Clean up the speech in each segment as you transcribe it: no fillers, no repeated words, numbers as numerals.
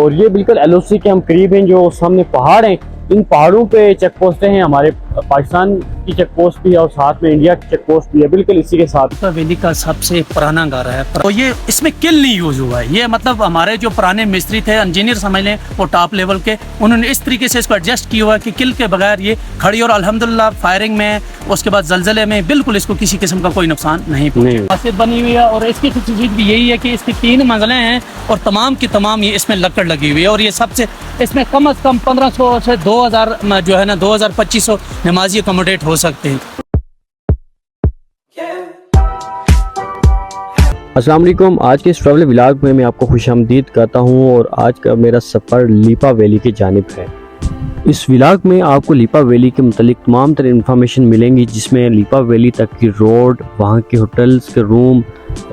और ये बिल्कुल LOC के हम करीब हैं। जो सामने पहाड़ हैं, इन पहाड़ों पे चेक पोस्टें हैं, हमारे पाकिस्तान की चेक पोस्ट भी है और साथ में इंडिया की चेक पोस्ट भी है, बिल्कुल इसी के साथ। लीपा वैली का सबसे पुराना गारा है, तो ये इसमें किल नहीं यूज हुआ है। ये मतलब हमारे जो पुराने मिस्त्री थे, इंजीनियर समझ लें, वो टॉप लेवल के, उन्होंने इस तरीके से इसको एडजस्ट किया हुआ है कि किल के बगैर ये खड़ी, और अल्हम्दुलिल्लाह फायरिंग में, उसके बाद जलजले में बिल्कुल इसको किसी किस्म का कोई नुकसान नहीं पहुंचा। बनी हुई है और इसकी खूबसूरती भी यही है कि इसकी 3 मंजिलें हैं और तमाम की तमाम ये इसमें लकड़ लगी हुई है। और ये सबसे इसमें कम से कम 1500 से 2000 जो है ना 2000-2500 नमाजी अकोमोडेट हो सकते हैं। अस्सलाम वालेकुम। आज के इस ट्रैवल व्लॉग में मैं आपको खुशामदीद कहता हूँ और आज का मेरा सफ़र लीपा वैली की जानिब है। इस व्लॉग में आपको लीपा वैली के मुतालिक तमाम तरह इन्फॉर्मेशन मिलेंगी, जिसमें लीपा वैली तक की रोड, वहाँ के होटल्स के रूम,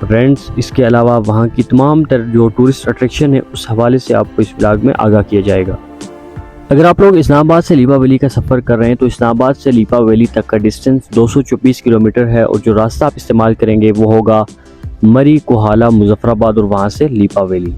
रेंट्स, इसके अलावा वहाँ की तमाम तरह जो टूरिस्ट अट्रैक्शन है उस हवाले से आपको इस व्लॉग में आगाह किया जाएगा। अगर आप लोग इस्लामाबाद से लीपा वैली का सफ़र कर रहे हैं तो इस्लामाबाद से लीपा वैली तक का डिस्टेंस 224 किलोमीटर है और जो रास्ता आप इस्तेमाल करेंगे वो होगा मरी, कोहाला, मुजफ्फराबाद और वहाँ से लीपा वैली।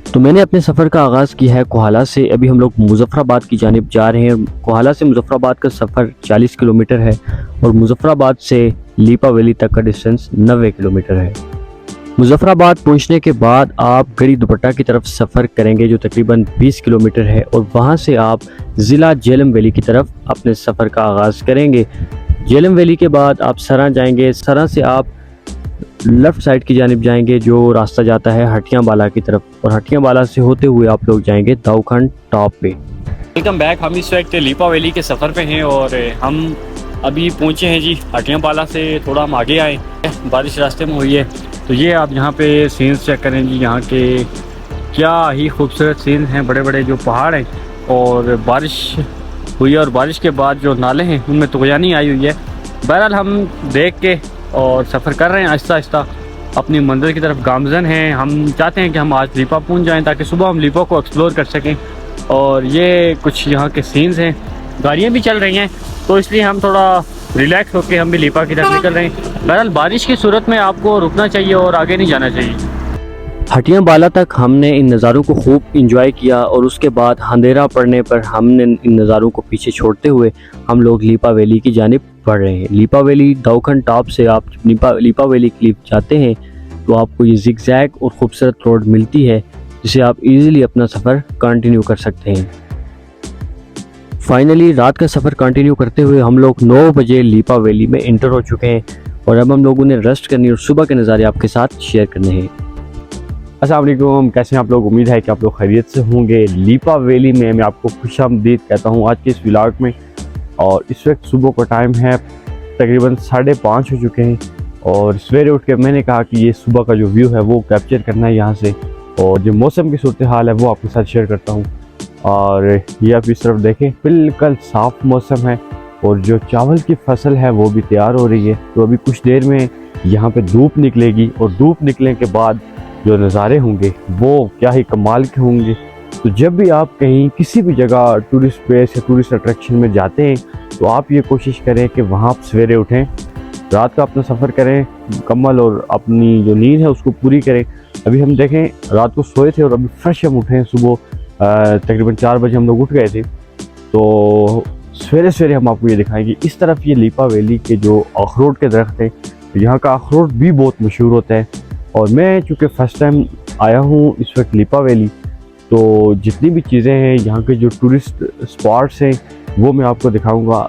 तो मैंने अपने सफ़र का आगाज़ किया है कोहाला से। अभी हम लोग मुजफ्फराबाद की जानिब जा रहे हैं। कोहाला से मुजफ्फराबाद का सफ़र 40 किलोमीटर है और मुजफ्फराबाद से लीपा वैली तक का डिस्टेंस 90 किलोमीटर है। मुजफ्फराबाद पहुंचने के बाद आप गड़ी दुपट्टा की तरफ सफ़र करेंगे जो तकरीबन 20 किलोमीटर है और वहां से आप ज़िला झेलम वैली की तरफ अपने सफ़र का आगाज़ करेंगे। झेलम वैली के बाद आप सरा जाएंगे। सरा से आप लेफ़्ट साइड की जानिब जाएंगे जो रास्ता जाता है हटियाँ बाला की तरफ और हटियाँ बाला से होते हुए आप लोग जाएंगे दाऊखंड टॉप पे। Welcome back. हम इस वक्त लीपा वैली के सफ़र पे हैं और हम अभी पहुंचे हैं जी हटियाँ बाला से थोड़ा हम आगे आए। बारिश रास्ते में हुई है तो ये आप यहाँ पे सीन्स चेक करें जी। यहाँ के क्या ही खूबसूरत सीन हैं, बड़े बड़े जो पहाड़ हैं और बारिश हुई है और बारिश के बाद जो नाले हैं उनमें तुग़यानी आई हुई है। बहरहाल हम देख के और सफ़र कर रहे हैं आहिस्ता आहिस्ता अपनी मंजिल की तरफ गामज़न हैं। हम चाहते हैं कि हम आज लीपा पहुँच जाएँ ताकि सुबह हम लीपा को एक्सप्लोर कर सकें। और ये कुछ यहाँ के सीन्स हैं, गाड़ियाँ भी चल रही हैं तो इसलिए हम थोड़ा रिलैक्स होकर हम भी लीपा की तरफ निकल रहे हैं। बहरहाल बारिश की सूरत में आपको रुकना चाहिए और आगे नहीं जाना चाहिए। हटियाँ बाला तक हमने इन नज़ारों को खूब इंजॉय किया और उसके बाद अंधेरा पड़ने पर हमने इन नज़ारों को पीछे छोड़ते हुए हम लोग लीपा वैली की जानिब बढ़ रहे हैं। लीपा वैली दाऊखंड टॉप से आप लीपा वैली के लिए जाते हैं तो आपको ये ज़िगज़ैग और ख़ूबसूरत रोड मिलती है जिसे आप इजीली अपना सफ़र कंटिन्यू कर सकते हैं। फाइनली रात का सफ़र कंटिन्यू करते हुए हम लोग 9 बजे लीपा वैली में इंटर हो चुके हैं और अब हम लोगों ने रेस्ट करनी और सुबह के नज़ारे आपके साथ शेयर करने हैं। अस्सलाम वालेकुम, कैसे हैं आप लोग? उम्मीद है कि आप लोग खैरियत से होंगे। लीपा वैली में मैं आपको खुशामदीद कहता हूँ आज के इस व्लॉग में। और इस वक्त सुबह का टाइम है, तकरीबन 5:30 हो चुके हैं और सवेरे उठ के मैंने कहा कि ये सुबह का जो व्यू है वो कैप्चर करना है यहाँ से और जो मौसम की सूरत हाल है वो आपके साथ शेयर करता हूँ। और ये आप इस तरफ देखें, बिल्कुल साफ़ मौसम है और जो चावल की फसल है वो भी तैयार हो रही है। तो अभी कुछ देर में यहाँ पे धूप निकलेगी और धूप निकलने के बाद जो नज़ारे होंगे वो क्या ही कमाल के होंगे। तो जब भी आप कहीं किसी भी जगह टूरिस्ट प्लेस या टूरिस्ट अट्रैक्शन में जाते हैं तो आप ये कोशिश करें कि वहाँ आप सवेरे उठें, रात का अपना सफ़र करें मुकम्मल और अपनी जो नींद है उसको पूरी करें। अभी हम देखें रात को सोए थे और अभी फ्रेश हम उठे हैं। सुबह तकरीबन 4 बजे हम लोग उठ गए थे। तो सवेरे सवेरे हम आपको ये दिखाएंगे। इस तरफ ये लीपा वैली के जो अखरोट के दरख्त हैं, यहाँ का अखरोट भी बहुत मशहूर होता है। और मैं चूँकि फ़र्स्ट टाइम आया हूँ इस वक्त लीपा वैली, तो जितनी भी चीज़ें हैं यहाँ के जो टूरिस्ट स्पॉट्स हैं वो मैं आपको दिखाऊंगा।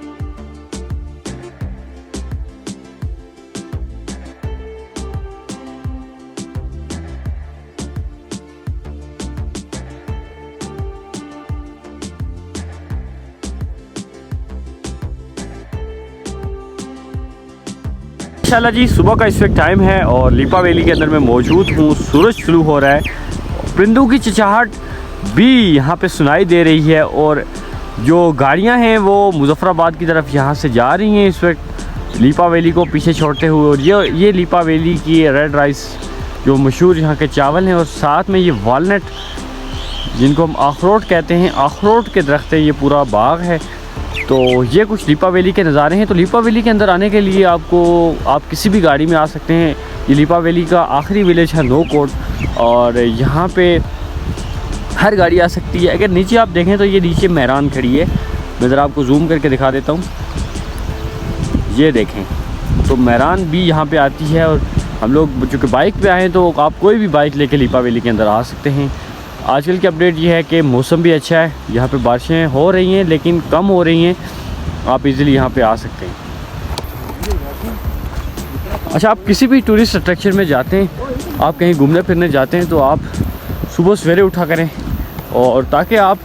इंशाल्लाह जी सुबह का इस वक्त टाइम है और लीपा वैली के अंदर मैं मौजूद हूँ। सूरज शुरू हो रहा है, परिंदों की चहचहाट भी यहाँ पे सुनाई दे रही है और जो गाड़ियाँ हैं वो मुजफ्फराबाद की तरफ यहाँ से जा रही हैं इस वक्त लीपा वैली को पीछे छोड़ते हुए। और ये लीपा वैली की रेड राइस जो मशहूर यहाँ के चावल हैं और साथ में ये वालनट जिनको हम अखरोट कहते हैं, अखरोट के दरख्त है, ये पूरा बाग है। तो ये कुछ लीपा वैली के नज़ारे हैं। तो लीपा वैली के अंदर आने के लिए आप किसी भी गाड़ी में आ सकते हैं। ये लीपा वैली का आखिरी विलेज है नो कोट और यहाँ पे हर गाड़ी आ सकती है। अगर नीचे आप देखें तो ये नीचे मेहरान खड़ी है, मैं ज़रा आपको जूम करके दिखा देता हूँ। ये देखें तो मेहरान भी यहाँ पे आती है। और हम लोग चूँकि बाइक पे आए हैं तो आप कोई भी बाइक लेके लीपा वैली के अंदर आ सकते हैं। आजकल की अपडेट ये है कि मौसम भी अच्छा है, यहाँ पे बारिशें हो रही हैं लेकिन कम हो रही हैं, आप इजीली यहाँ पे आ सकते हैं। अच्छा, आप किसी भी टूरिस्ट अट्रैक्शन में जाते हैं, आप कहीं घूमने फिरने जाते हैं तो आप सुबह सवेरे उठा करें, और ताकि आप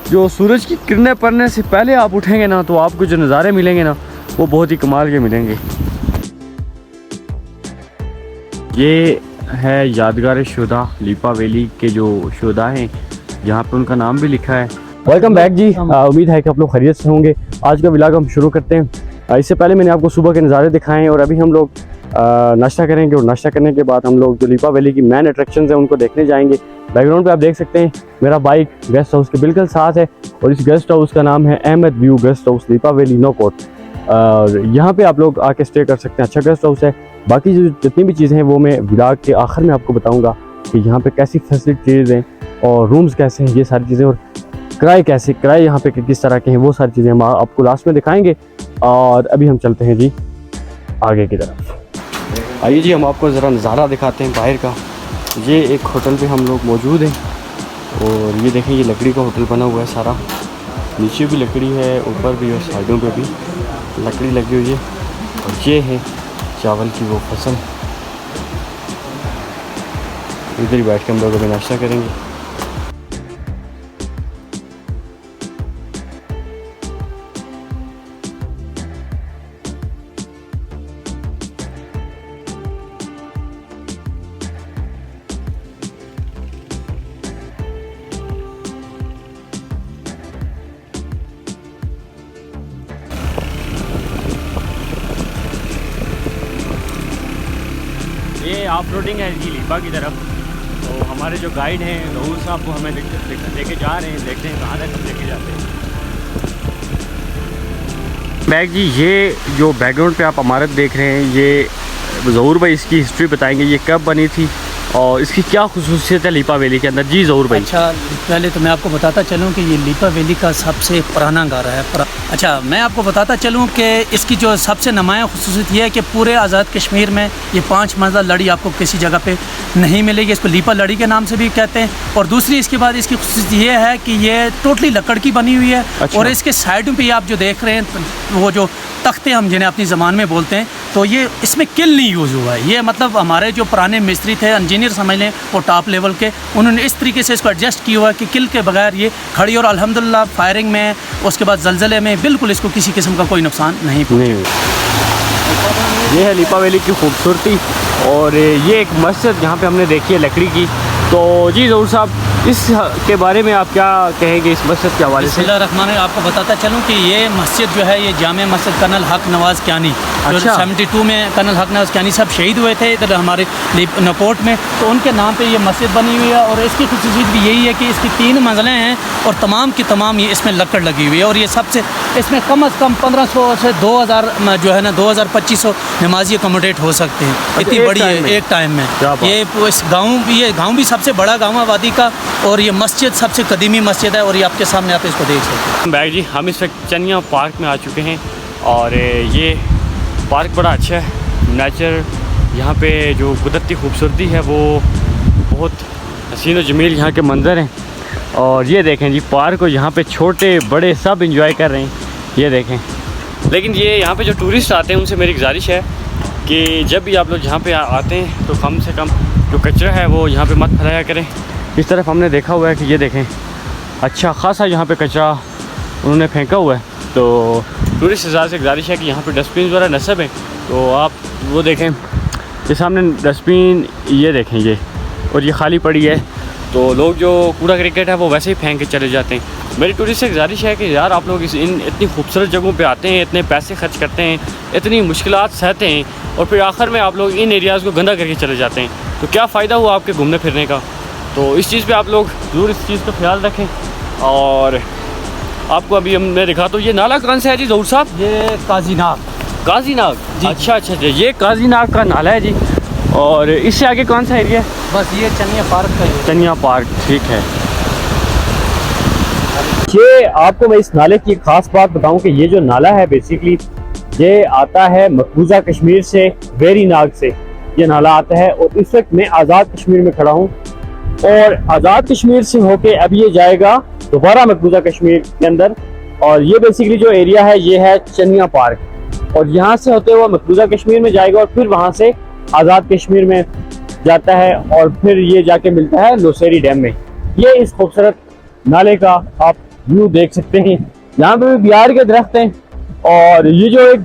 जो सूरज की किरणें पड़ने से पहले आप उठेंगे ना तो आपको जो नज़ारे मिलेंगे ना वो बहुत ही कमाल के मिलेंगे। ये है यादगार शुदा लीपा वैली के जो शुदा हैं, यहाँ पे उनका नाम भी लिखा है। वेलकम बैक जी, उम्मीद है कि आप लोग खैरियत से होंगे। आज का व्लॉग हम शुरू करते हैं। इससे पहले मैंने आपको सुबह के नज़ारे दिखाए हैं और अभी हम लोग नाश्ता करेंगे, और नाश्ता करने के बाद हम लोग जो लीपा वैली की मेन अट्रैक्शंस हैं उनको देखने जाएंगे। बैकग्राउंड पे आप देख सकते हैं मेरा बाइक गेस्ट हाउस के बिल्कुल साथ है, और इस गेस्ट हाउस का नाम है अहमद व्यू गेस्ट हाउस लीपा वैली नौकोट। और यहाँ पे आप लोग आके स्टे कर सकते हैं, अच्छा गेस्ट हाउस है। बाकी जो जितनी भी चीज़ें हैं वो मैं व्लॉग के आखिर में आपको बताऊँगा कि यहाँ पर कैसी फैसिलिटीज़ हैं और रूम्स कैसे हैं, ये सारी चीज़ें, और किराए यहाँ पे किस तरह के हैं, वो सारी चीज़ें हम आपको लास्ट में दिखाएंगे। और अभी हम चलते हैं जी आगे की तरफ। आइए जी, हम आपको ज़रा नज़ारा दिखाते हैं बाहर का। ये एक होटल पे हम लोग मौजूद हैं, और ये देखें ये लकड़ी का होटल बना हुआ है सारा, नीचे भी लकड़ी है, ऊपर भी और साइडों पे भी लकड़ी लगी हुई है। और ये है चावल की वो फसल, इधर ही बैठ के हम लोग अभी नाश्ता करेंगे। ये ऑफ रोडिंग है जी लीपा की तरफ। तो हमारे जो गाइड हैं राहुल साहब वो हमें लेके जा रहे हैं, देखते हैं कहाँ तक हम लेके जाते हैं। बैग जी, ये जो बैकग्राउंड पे आप इमारत देख रहे हैं, ये ज़हूर भाई इसकी हिस्ट्री बताएंगे, ये कब बनी थी और इसकी क्या खुसूसियत है लीपा वैली के अंदर। जी ज़हूर भाई। अच्छा, पहले तो मैं आपको बताता चलूँ कि ये लीपा वैली का सबसे पुराना गारा है। अच्छा, मैं आपको बताता चलूँ कि इसकी जो सबसे नुमायाँ खुसूसियत ये है कि पूरे आज़ाद कश्मीर में ये 5 मंजिला लड़ी आपको किसी जगह पे नहीं मिलेगी। इसको लीपा लड़ी के नाम से भी कहते हैं। और दूसरी इसके बाद इसकी खुसूसियत ये है कि ये टोटली लकड़ की बनी हुई है। अच्छा। और इसके साइडों पर आप जो देख रहे हैं वो जो तख्ते हम जिन्हें अपनी ज़बान में बोलते हैं, तो ये इसमें किल नहीं यूज़ हुआ है। ये मतलब हमारे जो पुराने मिस्त्री थे, इंजीनियर समझ लें, वो टॉप लेवल के, उन्होंने इस तरीके से इसको एडजस्ट किया हुआ है कि किल के बगैर ये खड़ी, और अल्हम्दुलिल्लाह फायरिंग में, उसके बाद जलजले में बिल्कुल इसको किसी किस्म का कोई नुकसान नहीं ये है लीपा वैली की खूबसूरती। और ये एक मस्जिद यहाँ पे हमने देखी है लकड़ी की। तो जी ज़हूर साहब, इस के बारे में आप क्या कहेंगे इस मस्जिद के हवाले से? बिस्मिल्लाहिर्रहमानिर्रहीम। आपको बताता चलूँ कि ये मस्जिद जो है ये जामे मस्जिद कर्नल हक नवाज़ कियानी, जो 72 में कर्नल हक नवाज़ कियानी साहब शहीद हुए थे इधर हमारे नकोट में, तो उनके नाम पे ये मस्जिद बनी हुई है। और इसकी खुसूसियत भी यही है कि इसकी 3 मंजिलें हैं और तमाम की तमाम ये इसमें लकड़ लगी हुई है। और ये सबसे इसमें कम से कम 1500 से 2000 जो है ना 2000-2500 नमाजी अकोमोडेट हो सकते हैं। इतनी बड़ी है एक टाइम में। ये इस गाँव भी सबसे बड़ा गाँव है वादी का, और ये मस्जिद सबसे कदीमी मस्जिद है। और ये आपके सामने आप इसको देख सकते हैं। बैग जी, हम इस वक्त चनिया पार्क में आ चुके हैं, और ये पार्क बड़ा अच्छा है। नेचर यहाँ पे जो कुदरती खूबसूरती है वो बहुत हसीन व जमील यहाँ के मंज़र हैं। और ये देखें जी, पार्क को यहाँ पे छोटे बड़े सब इंजॉय कर रहे हैं, ये देखें। लेकिन ये यहाँ पे जो टूरिस्ट आते हैं उनसे मेरी गुजारिश है कि जब भी आप लोग यहाँ पे आते हैं तो कम से कम जो कचरा है वो यहाँ पे मत फैलाया करें। इस तरफ हमने देखा हुआ है कि ये देखें अच्छा खासा यहाँ पे कचरा उन्होंने फेंका हुआ है। तो टूरिस्ट हज़ार से गुजारिश है कि यहाँ पे डस्टबिन वगैरह नस्ब है, तो आप वो देखें, ये सामने डस्टबिन ये देखें ये, और ये खाली पड़ी है। तो लोग जो कूड़ा क्रिकेट है वो वैसे ही फेंक के चले जाते हैं। मेरी टूरिस्ट से गुजारिश है कि यार आप लोग इन इतनी खूबसूरत जगहों पे आते हैं, इतने पैसे खर्च करते हैं, इतनी मुश्किलात सहते हैं, और फिर आखिर में आप लोग इन एरियाज़ को गंदा करके चले जाते हैं, तो क्या फ़ायदा हुआ आपके घूमने फिरने का। तो इस चीज़ पे आप लोग ज़रूर इस चीज़ का ख्याल रखें। और आपको अभी हमने दिखा, तो ये नाला कौन सा है जी ज़हूर साहब? ये काजीनाग। काजीनाग, अच्छा अच्छा, ये काजीनाग का नाला है जी। और इससे आगे कौन सा एरिया है? बस ये चनिया पार्क का है। चनिया पार्क, ठीक है। ये आपको मैं इस नाले की खास बात बताऊं कि ये जो नाला है बेसिकली ये आता है मकबूजा कश्मीर से, वेरी नाग से ये नाला आता है। और इस वक्त मैं आज़ाद कश्मीर में खड़ा हूँ और आज़ाद कश्मीर से होके अब ये जाएगा दोबारा मकबूजा कश्मीर के अंदर। और ये बेसिकली जो एरिया है ये है चनिया पार्क और यहाँ से होते हुए मकबूजा कश्मीर में जाएगा और फिर वहाँ से आज़ाद कश्मीर में जाता है और फिर ये जाके मिलता है लोसेरी डैम में। ये इस खूबसूरत नाले का आप व्यू देख सकते हैं। यहाँ पे भी बिहार के दरख्त हैं और ये जो एक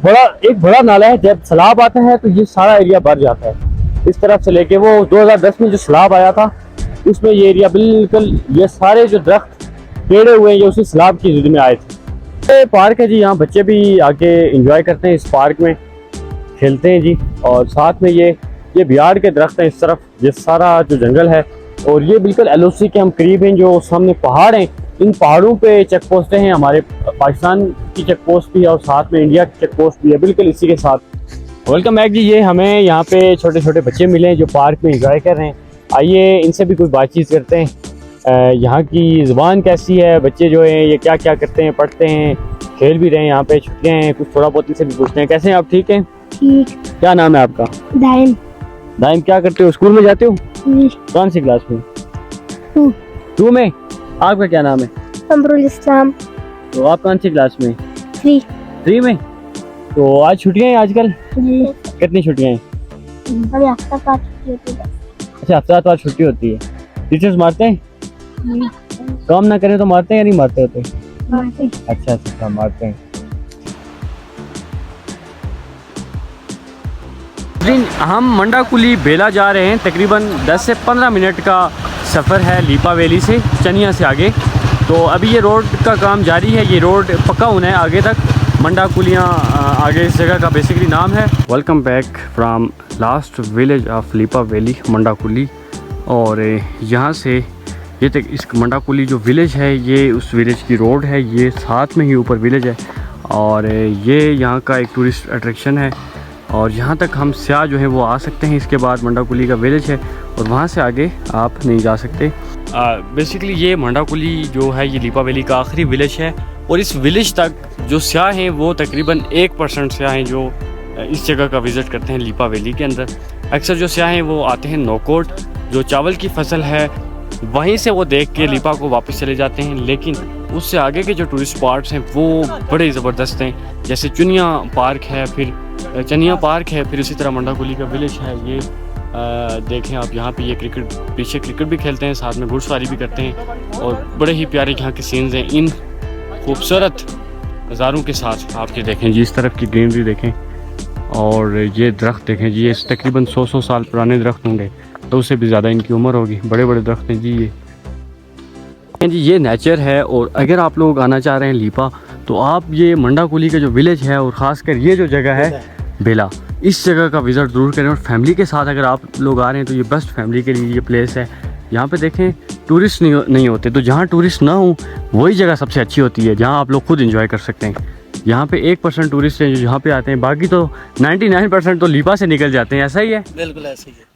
बड़ा नाला है, जब सैलाब आता है तो ये सारा एरिया भर जाता है इस तरफ से लेके। वो 2010 में जो सैलाब आया था उसमें ये एरिया बिल्कुल, ये सारे जो दरख्त टेढ़े हुए हैं ये उसी सैलाब की जिद में आए थे। ये पार्क है जी, यहाँ बच्चे भी आके एंजॉय करते हैं, इस पार्क में खेलते हैं जी। और साथ में ये बिहार के दरख्त हैं इस तरफ, ये सारा जो जंगल है। और ये बिल्कुल LOC के हम करीब हैं, जो सामने पहाड़ हैं, इन पहाड़ों पे चेक पोस्टें हैं, हमारे पाकिस्तान की चेक पोस्ट भी है और साथ में इंडिया की चेक पोस्ट भी है बिल्कुल इसी के साथ। वेलकम बैक जी। ये हमें यहाँ पे छोटे छोटे बच्चे मिले हैं जो पार्क में एंजॉय कर रहे हैं। आइए इनसे भी कुछ बातचीत करते हैं। यहाँ की ज़ुबान कैसी है, बच्चे जो हैं ये क्या क्या करते हैं, पढ़ते हैं, खेल भी रहे हैं, यहाँ पे छुट्टियाँ हैं, कुछ थोड़ा बहुत इनसे भी पूछते हैं। कैसे हैं आप, ठीक हैं? ठीक। क्या नाम है आपका? दाइम। दाइम, क्या करते हो, स्कूल में जाते हो? कौन सी क्लास में? 2 में। आपका क्या नाम है? अमरुल इस्लाम। तो आप कौन सी क्लास में? 3 में। तो आज छुट्टियां हैं आजकल? जी। कितनी छुट्टियां हैं? अभी हफ्ता बाद छुट्टी होती है। अच्छा, हफ्ता बाद छुट्टी होती है। टीचर्स मारते हैं? काम ना करें तो मारते हैं या नहीं मारते होते? अच्छा, मारते हैं। हम मंडाकुली बेला जा रहे हैं, तकरीबन 10 से 15 मिनट का सफ़र है लीपा वैली से, चनिया से आगे। तो अभी ये रोड का काम जारी है, ये रोड पक्का होना है आगे तक। मंडाकुलियाँ आगे इस जगह का बेसिकली नाम है। Welcome back from last village of Leepa valley, Mandakuli. और यहाँ से ये तक इस मंडाकुली जो विलेज है ये उस विलेज की रोड है, ये साथ में ही ऊपर विलेज है और ये यहाँ का एक टूरिस्ट अट्रैक्शन है। और यहाँ तक हम स्याह जो है वो आ सकते हैं। इसके बाद मंडाकुली का विलेज है और वहाँ से आगे आप नहीं जा सकते। बेसिकली ये मंडाकुली जो है ये लीपा वैली का आखिरी विलेज है और इस विलेज तक जो स्याह हैं वो तकरीबन 1% स्याह हैं जो इस जगह का विज़िट करते हैं लीपा वैली के अंदर। अक्सर जो स्याह हैं वो आते हैं नौकोट, जो चावल की फसल है वहीं से वो देख के लीपा को वापस चले जाते हैं। लेकिन उससे आगे के जो टूरिस्ट स्पॉट्स हैं वो बड़े ज़बरदस्त हैं, जैसे चनिया पार्क है, फिर चनिया पार्क है, फिर इसी तरह मंडाकुली का विलेज है। ये देखें आप, यहाँ पे ये पीछे क्रिकेट भी खेलते हैं, साथ में घुड़सवारी भी करते हैं और बड़े ही प्यारे यहाँ के सीन्स हैं इन खूबसूरत नज़ारों के साथ। आप ये देखें जी, इस तरफ की ग्रीनरी देखें और ये दरख्त देखें जी, ये तकरीबन 100 साल पुराने दरख्त होंगे, तो उससे भी ज़्यादा इनकी उम्र होगी। बड़े बड़े दरख्त हैं जी ये नेचर है। और अगर आप लोग आना चाह रहे हैं लीपा तो आप ये मंडाकुली का जो विलेज है और ख़ासकर ये जो जगह है बेला, इस जगह का विज़िट ज़रूर करें। और फैमिली के साथ अगर आप लोग आ रहे हैं तो ये बेस्ट फैमिली के लिए ये प्लेस है। यहाँ पे देखें टूरिस्ट नहीं होते, तो जहाँ टूरिस्ट ना हो वही जगह सबसे अच्छी होती है, जहाँ आप लोग खुद इंजॉय कर सकते हैं। यहाँ पे 1% टूरिस्ट हैं जो यहाँ पे आते हैं, बाकी तो 99% तो लीपा से निकल जाते हैं। ऐसा ही है? बिल्कुल ऐसा ही है।